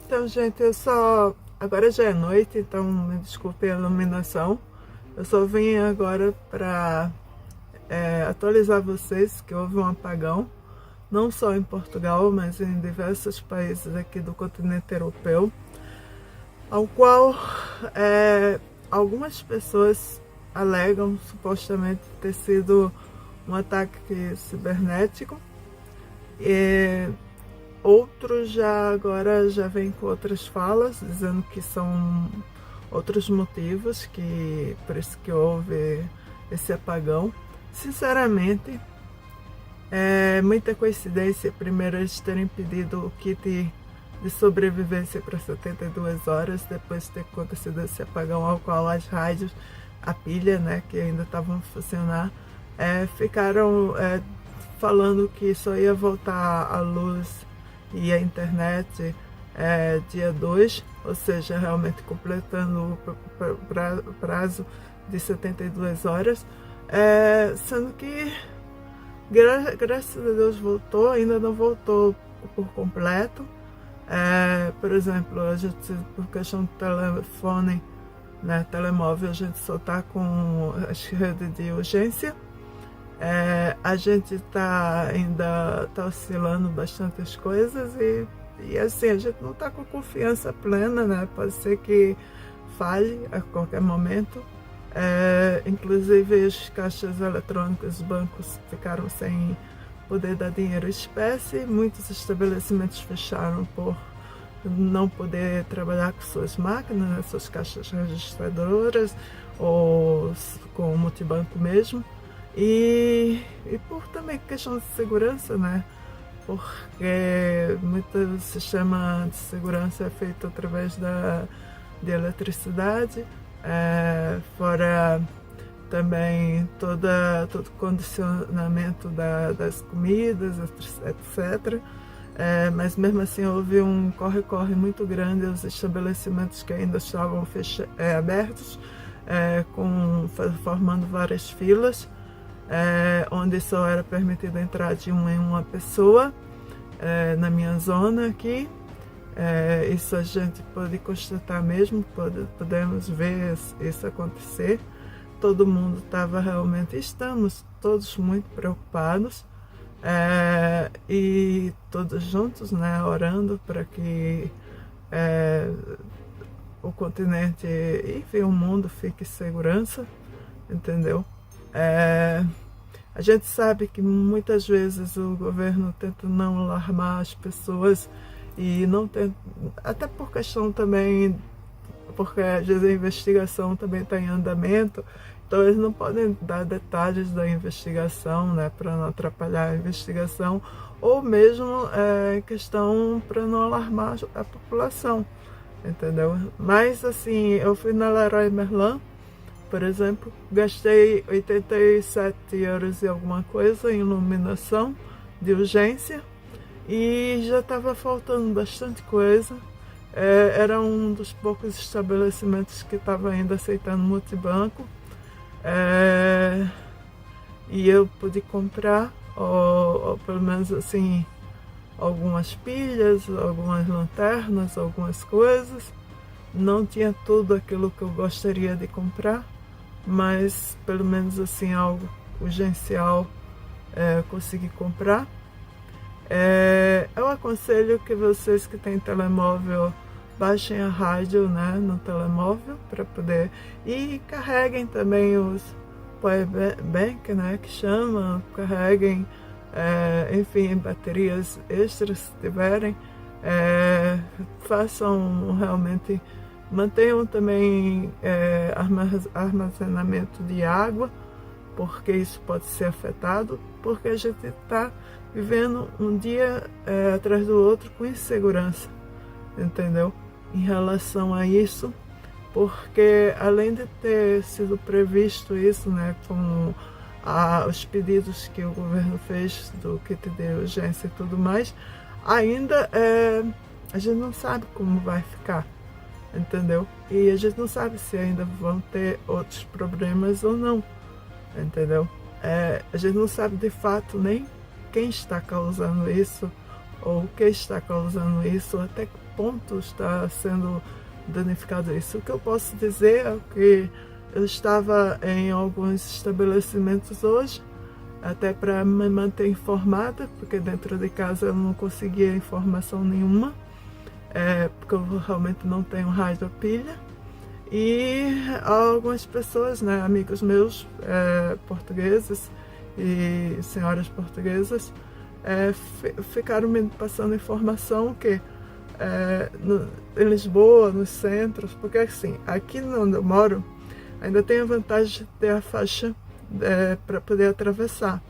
Então, gente, agora já é noite, então me desculpe a iluminação. Eu só vim agora para atualizar vocês que houve um apagão, não só em Portugal, mas em diversos países aqui do continente europeu, ao qual algumas pessoas alegam supostamente ter sido um ataque cibernético. Outros agora já vêm com outras falas, dizendo que são outros motivos, por isso que houve esse apagão. Sinceramente, é muita coincidência, primeiro eles terem pedido o kit de sobrevivência para 72 horas, depois de ter acontecido esse apagão, ao qual as rádios, a pilha, né, que ainda estavam a funcionar, ficaram falando que só ia voltar a luz e a internet dia 2, ou seja, realmente completando o prazo de 72 horas, sendo que graças a Deus voltou, ainda não voltou por completo. Por exemplo, a gente, por questão de telefone, né, telemóvel, a gente só está com as redes de urgência. A gente ainda tá oscilando bastante as coisas e assim, a gente não está com confiança plena, né? Pode ser que falhe a qualquer momento. Inclusive os caixas eletrônicos, os bancos ficaram sem poder dar dinheiro em espécie, muitos estabelecimentos fecharam por não poder trabalhar com suas máquinas, né, suas caixas registradoras ou com o multibanco mesmo. E por também questão de segurança, né? Porque muito sistema de segurança é feito através de eletricidade, fora também todo condicionamento das comidas, etc. Mas mesmo assim houve um corre-corre muito grande, os estabelecimentos que ainda estavam abertos, formando várias filas, onde só era permitido entrar de uma em uma pessoa, na minha zona aqui. Isso a gente pode constatar mesmo, podemos ver isso acontecer. Todo mundo estamos todos muito preocupados, e todos juntos, né, orando para que o continente, enfim, o mundo fique em segurança, entendeu? A gente sabe que muitas vezes o governo tenta não alarmar as pessoas e não tem, até por questão também, porque às vezes a investigação também está em andamento, então eles não podem dar detalhes da investigação, né, para não atrapalhar a investigação, ou mesmo em questão para não alarmar a população, entendeu? Mas assim, eu fui na Leroy Merlin, por exemplo, gastei 87 euros e alguma coisa em iluminação de urgência e já estava faltando bastante coisa. Era um dos poucos estabelecimentos que estava ainda aceitando multibanco, e eu pude comprar, ou pelo menos assim, algumas pilhas, algumas lanternas, algumas coisas. Não tinha tudo aquilo que eu gostaria de comprar, mas pelo menos assim algo urgencial consegui comprar. Eu aconselho que vocês que têm telemóvel baixem a rádio, né, no telemóvel para poder, e carreguem também os powerbank, né, que chama, carreguem, enfim, baterias extras se tiverem, façam realmente, mantenham também armazenamento de água, porque isso pode ser afetado, porque a gente está vivendo um dia atrás do outro com insegurança, entendeu? Em relação a isso, porque além de ter sido previsto isso, né, com os pedidos que o governo fez do kit de urgência e tudo mais, ainda a gente não sabe como vai ficar, entendeu? E a gente não sabe se ainda vão ter outros problemas ou não, entendeu? A gente não sabe de fato nem quem está causando isso, ou o que está causando isso, até ponto está sendo danificado isso? O que eu posso dizer é que eu estava em alguns estabelecimentos hoje, até para me manter informada, porque dentro de casa eu não conseguia informação nenhuma, porque eu realmente não tenho rádio a pilha. E algumas pessoas, né, amigos meus portugueses e senhoras portuguesas, ficaram me passando informação que em Lisboa, nos centros, porque assim, aqui onde eu moro, ainda tem a vantagem de ter a faixa para poder atravessar.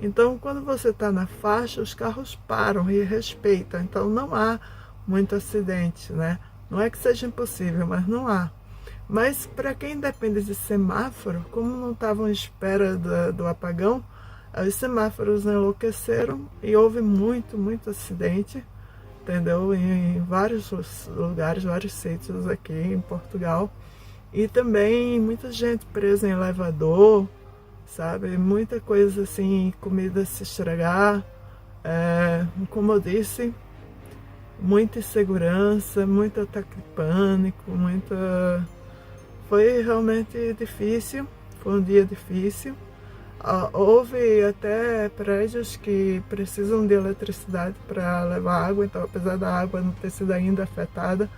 Então, quando você está na faixa, os carros param e respeitam, então não há muito acidente, né? Não é que seja impossível, mas não há. Mas para quem depende de semáforo, como não estavam à espera do apagão, os semáforos enlouqueceram e houve muito acidente, entendeu? Em vários lugares, vários sítios aqui em Portugal. E também muita gente presa em elevador, sabe? Muita coisa assim, comida se estragar. Como eu disse, muita insegurança, muito ataque de pânico, Foi realmente difícil, foi um dia difícil. Houve até prédios que precisam de eletricidade para levar água, então apesar da água não ter sido ainda afetada,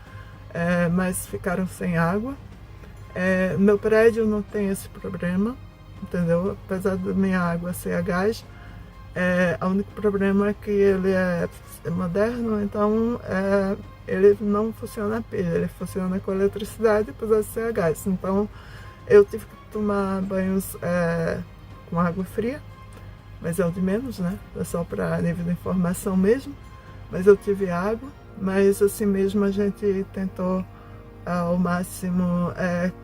mas ficaram sem água. Meu prédio não tem esse problema, entendeu? Apesar da minha água ser a gás, o único problema é que ele é moderno, então ele não funciona a pilha, ele funciona com eletricidade, apesar de ser a gás. Então eu tive que tomar banhos com água fria, mas é o de menos, né? É só para nível de informação mesmo. Mas eu tive água, mas assim mesmo a gente tentou ao máximo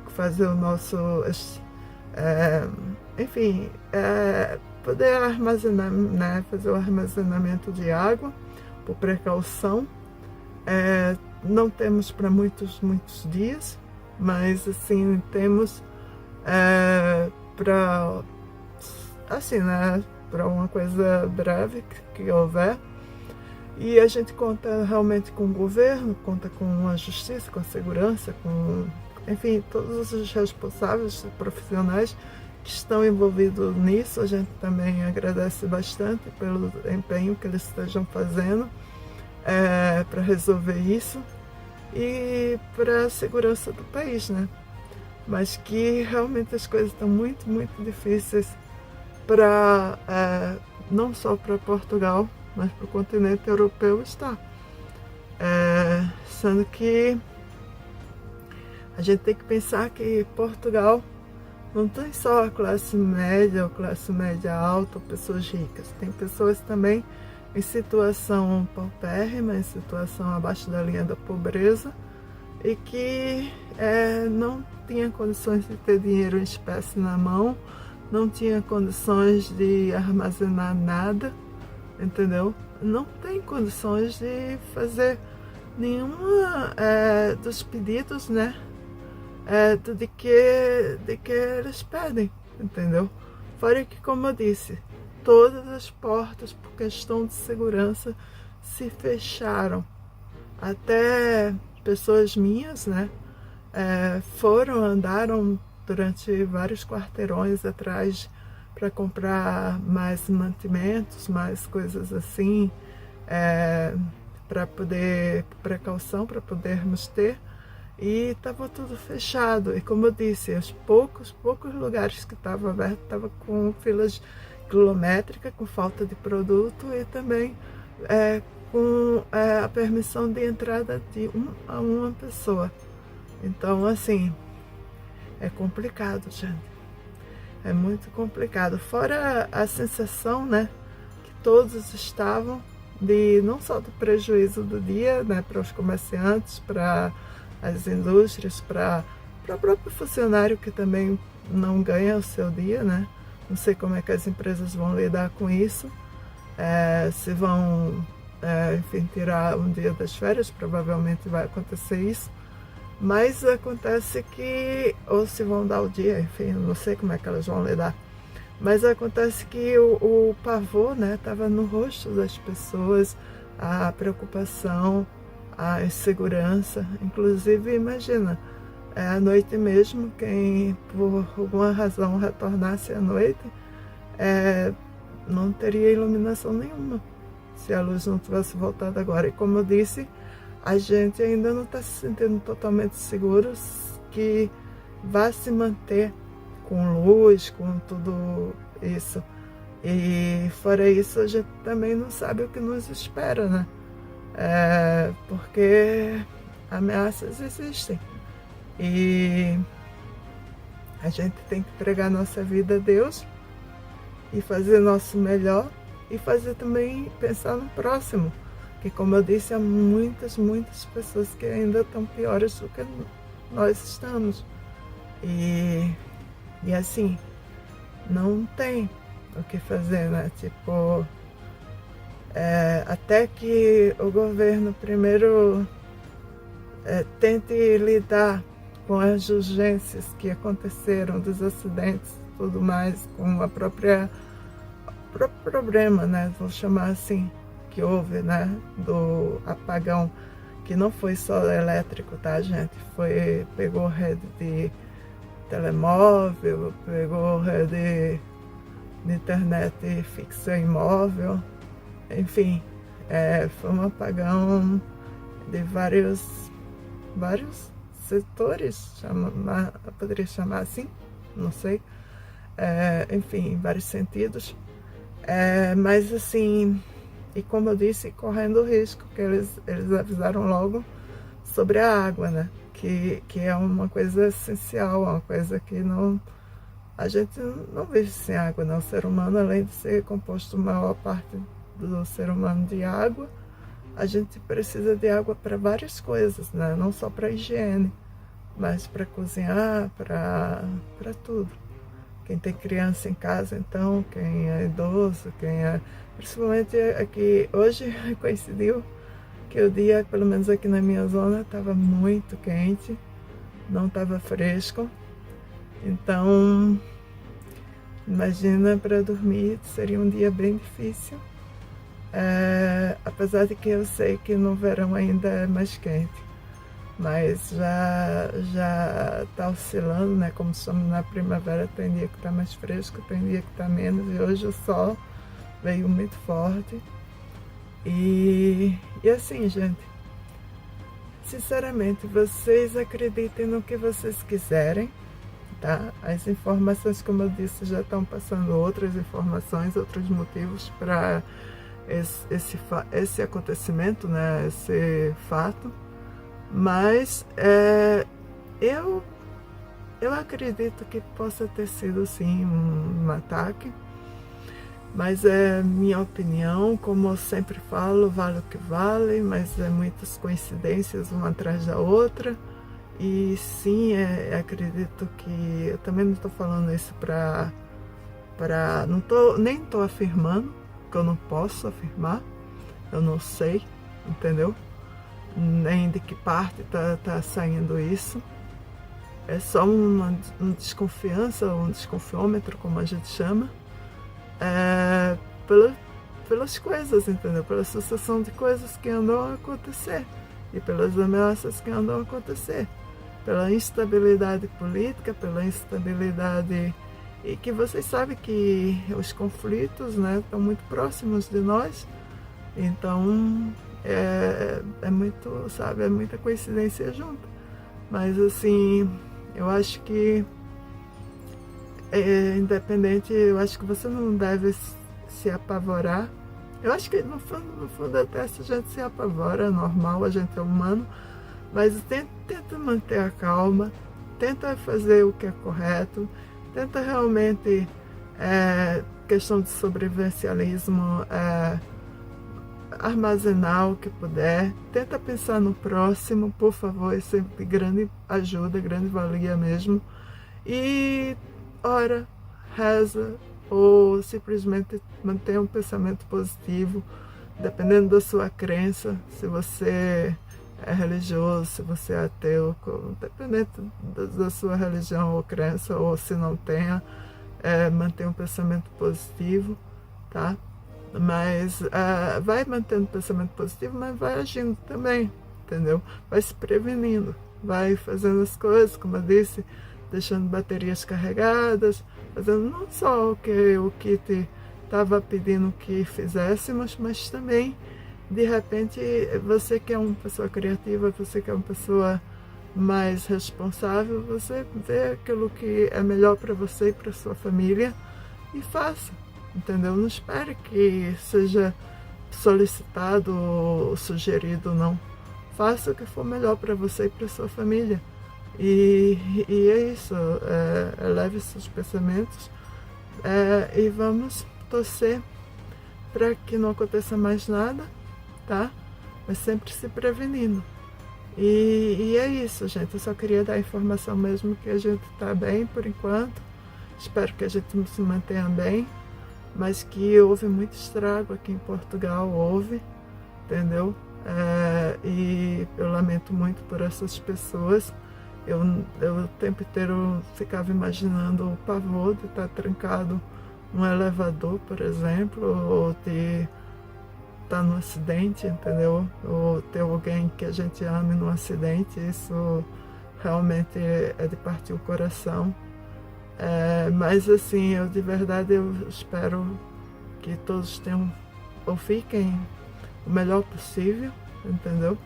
fazer o nosso, enfim, poder armazenar, né? Fazer o armazenamento de água por precaução. Não temos para muitos dias, mas assim temos para assim, né, para uma coisa breve que houver. E a gente conta realmente com o governo, conta com a justiça, com a segurança, com, enfim, todos os responsáveis profissionais que estão envolvidos nisso. A gente também agradece bastante pelo empenho que eles estejam fazendo para resolver isso e para a segurança do país, né? Mas que realmente as coisas estão muito difíceis para não só para Portugal, mas para o continente europeu está. Sendo que a gente tem que pensar que Portugal não tem só a classe média ou classe média alta ou pessoas ricas, tem pessoas também em situação paupérrima, em situação abaixo da linha da pobreza e que não tinha condições de ter dinheiro em espécie na mão, não tinha condições de armazenar nada, entendeu? Não tem condições de fazer nenhuma dos pedidos, né? De que eles pedem, entendeu? Fora que, como eu disse, todas as portas, por questão de segurança, se fecharam. Até pessoas minhas, né? Andaram durante vários quarteirões atrás para comprar mais mantimentos, mais coisas assim, para poder, precaução, para podermos ter. E estava tudo fechado. E como eu disse, os poucos lugares que estavam abertos estavam com filas quilométricas, com falta de produto e também com a permissão de entrada de uma pessoa. Então, assim, é complicado, gente. É muito complicado. Fora a sensação, né, que todos estavam não só do prejuízo do dia, né, para os comerciantes, para as indústrias, para o próprio funcionário que também não ganha o seu dia, né? Não sei como é que as empresas vão lidar com isso, se vão, enfim, tirar um dia das férias, provavelmente vai acontecer isso. Mas acontece que, ou se vão dar o dia, enfim, não sei como é que elas vão lidar. Mas acontece que o pavor, né, estava no rosto das pessoas, a preocupação, a insegurança. Inclusive, imagina, à noite mesmo, quem por alguma razão retornasse à noite, não teria iluminação nenhuma, se a luz não tivesse voltado agora. E como eu disse, a gente ainda não está se sentindo totalmente seguro que vai se manter com luz, com tudo isso. E fora isso, a gente também não sabe o que nos espera, né? Porque ameaças existem. E a gente tem que entregar nossa vida a Deus e fazer nosso melhor e fazer também pensar no próximo. Que, como eu disse, há muitas pessoas que ainda estão piores do que nós estamos. E assim, não tem o que fazer, né? Tipo, até que o governo primeiro tente lidar com as urgências que aconteceram, dos acidentes e tudo mais, com o próprio problema, né? Vou chamar assim, que houve, né? Do apagão, que não foi só elétrico, tá, gente? Pegou rede de telemóvel, pegou rede de internet fixa imóvel, enfim, foi um apagão de vários setores, poderia chamar assim, não sei, enfim, em vários sentidos, mas assim, e como eu disse, correndo o risco, que eles avisaram logo sobre a água, né, que é uma coisa essencial, uma coisa que a gente não vive sem água, né? O ser humano, além de ser composto a maior parte do ser humano de água, a gente precisa de água para várias coisas, né? Não só para higiene, mas para cozinhar, para tudo. Quem tem criança em casa, então, quem é idoso, principalmente aqui, hoje coincidiu que o dia, pelo menos aqui na minha zona, estava muito quente, não estava fresco. Então, imagina, para dormir seria um dia bem difícil. Apesar de que eu sei que no verão ainda é mais quente, mas já está oscilando, né? Como estamos na primavera, tem dia que está mais fresco, tem dia que está menos, e hoje o sol veio muito forte. E assim, gente, sinceramente, vocês acreditem no que vocês quiserem, tá? As informações, como eu disse, já estão passando outras informações, outros motivos para esse acontecimento, né? Esse fato. Mas eu acredito que possa ter sido sim um ataque, mas é minha opinião, como eu sempre falo, vale o que vale, mas muitas coincidências uma atrás da outra. E sim, acredito que, eu também não estou falando isso nem estou afirmando, que eu não posso afirmar, eu não sei, entendeu? Nem de que parte tá saindo isso. É só uma desconfiança, um desconfiômetro, como a gente chama, pelas coisas, entendeu? Pela sucessão de coisas que andam a acontecer e pelas ameaças que andam a acontecer, pela instabilidade política, pela instabilidade, e que vocês sabem que os conflitos, né, estão muito próximos de nós. Então é muito, sabe, é muita coincidência junto. Mas assim, eu acho que independente, eu acho que você não deve se apavorar. Eu acho que no fundo até se a gente se apavora, é normal, a gente é humano, mas tenta manter a calma, tenta fazer o que é correto, tenta realmente, questão de sobrevivencialismo, armazenar o que puder, tenta pensar no próximo, por favor, é sempre grande ajuda, grande valia mesmo. E ora, reza, ou simplesmente mantenha um pensamento positivo, dependendo da sua crença, se você é religioso, se você é ateu, dependendo da sua religião ou crença, ou se não tenha, mantenha um pensamento positivo, tá? Mas vai mantendo o pensamento positivo, mas vai agindo também, entendeu? Vai se prevenindo, vai fazendo as coisas, como eu disse, deixando baterias carregadas, fazendo não só o que te estava pedindo que fizéssemos, mas também, de repente, você que é uma pessoa criativa, você que é uma pessoa mais responsável, você vê aquilo que é melhor para você e para sua família e faça, entendeu? Não espere que seja solicitado ou sugerido, não. Faça o que for melhor para você e para sua família. E é isso, eleve seus pensamentos e vamos torcer para que não aconteça mais nada, tá? Mas sempre se prevenindo. E é isso, gente. Eu só queria dar a informação mesmo que a gente está bem por enquanto. Espero que a gente se mantenha bem, mas que houve muito estrago aqui em Portugal, entendeu? E eu lamento muito por essas pessoas. Eu o tempo inteiro ficava imaginando o pavor de estar trancado num elevador, por exemplo, ou de estar num acidente, entendeu? Ou ter alguém que a gente ame num acidente. Isso realmente é de partir o coração. Mas assim, eu de verdade eu espero que todos tenham ou fiquem o melhor possível, entendeu?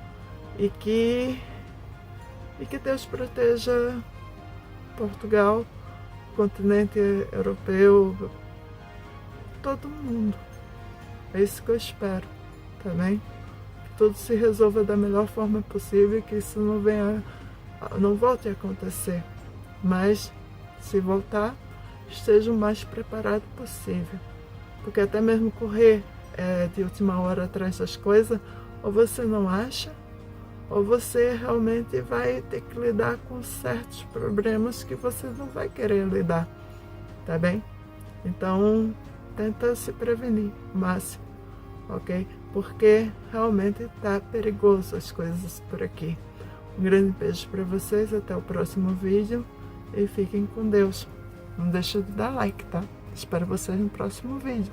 E que Deus proteja Portugal, o continente europeu, todo mundo. É isso que eu espero, tá bem? Que tudo se resolva da melhor forma possível e que isso não volte a acontecer. Mas, se voltar, esteja o mais preparado possível. Porque até mesmo correr de última hora atrás das coisas, ou você não acha, ou você realmente vai ter que lidar com certos problemas que você não vai querer lidar, tá bem? Então, tenta se prevenir o máximo, ok? Porque realmente tá perigoso as coisas por aqui. Um grande beijo para vocês, até o próximo vídeo e fiquem com Deus. Não deixa de dar like, tá? Espero vocês no próximo vídeo.